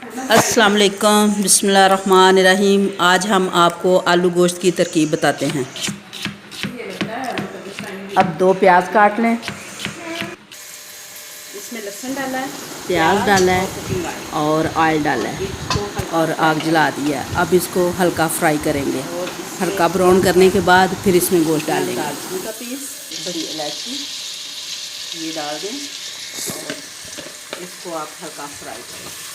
अस्सलाम वालेकुम, बिस्मिल्लाहिर्रहमानिर्रहीम। आज हम आपको आलू गोश्त की तरकीब बताते हैं। अब 2 प्याज काट लें, इसमें लहसुन डाला है, प्याज डाला है और ऑयल डाला है और आग जला दिया। अब इसको हल्का फ्राई करेंगे। हल्का ब्राउन करने के बाद फिर इसमें गोश्त डालेंगे। दालचीनी का पीस, बड़ी इलायची ये डाल दें और इसको आप हल्का फ्राई करें।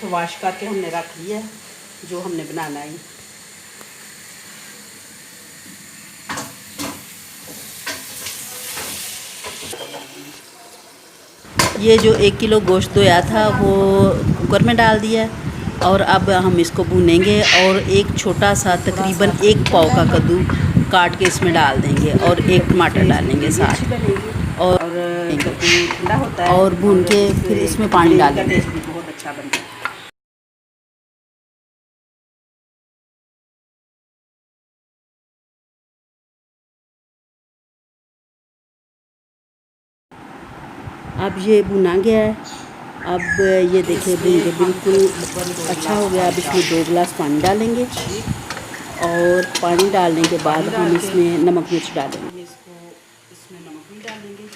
तो वॉश करके हमने रख लिया है, जो हमने बनाना है। ये जो 1 किलो गोश्त धोया था वो कुकर में डाल दिया और अब हम इसको भूनेंगे और एक छोटा सा तकरीबन 1 पाव का कद्दू काट के इसमें डाल देंगे और 1 टमाटर डालेंगे साथ और ठंडा होता है और भून के फिर इसमें पानी डालेंगे। बहुत अच्छा बनता है। अब ये भुना गया है। अब ये देखिए भून के बिल्कुल अच्छा हो गया। अब इसमें 2 गिलास पानी डालेंगे और पानी डालने के बाद हम इसमें नमक मिर्च डालेंगे। इसमें नमक भी डालेंगे।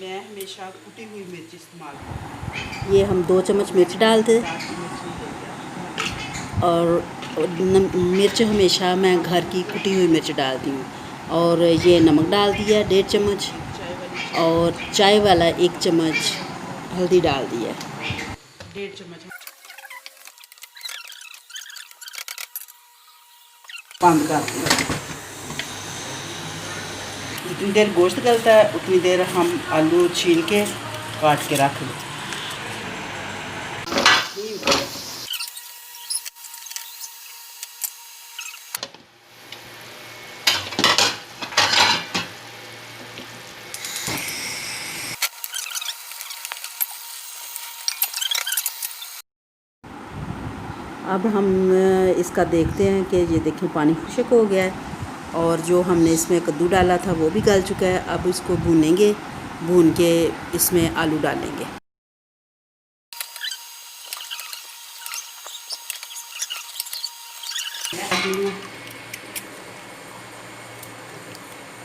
मैं हमेशा कुटी हुई मिर्च इस्तेमाल करती हूँ। ये हम 2 चम्मच मिर्च डालते और मिर्च हमेशा मैं घर की कुटी हुई मिर्च डालती हूँ। और ये नमक डाल दिया 1.5 चम्मच और चाय वाला 1 चम्मच हल्दी डाल दिया। 1.5 चम्मच बंद कर दिया। जितनी देर गोश्त गलता है उतनी देर हम आलू छील के काट के रख लें। अब हम इसका देखते हैं कि ये देखें पानी खुश्क हो गया है और जो हमने इसमें कद्दू डाला था वो भी गल चुका है। अब इसको भूनेंगे, भून के इसमें आलू डालेंगे।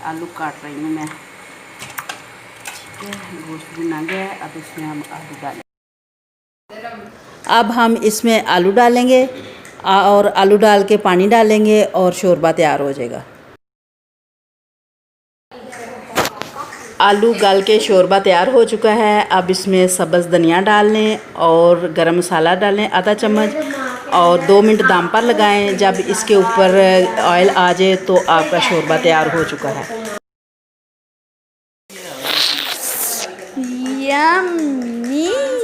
आलू काट रही हूँ मैं। ठीक है, गोश्त भुना गया है। अब इसमें हम आलू डालेंगे। अब हम इसमें आलू डालेंगे और आलू डाल के पानी डालेंगे और शोरबा तैयार हो जाएगा। आलू गल के शोरबा तैयार हो चुका है। अब इसमें सब्ज़ धनिया डाल लें और गरम मसाला डालें आधा चम्मच और 2 मिनट दम पर लगाएं। जब इसके ऊपर ऑयल आ जाए तो आपका शोरबा तैयार हो चुका है। यम्मी।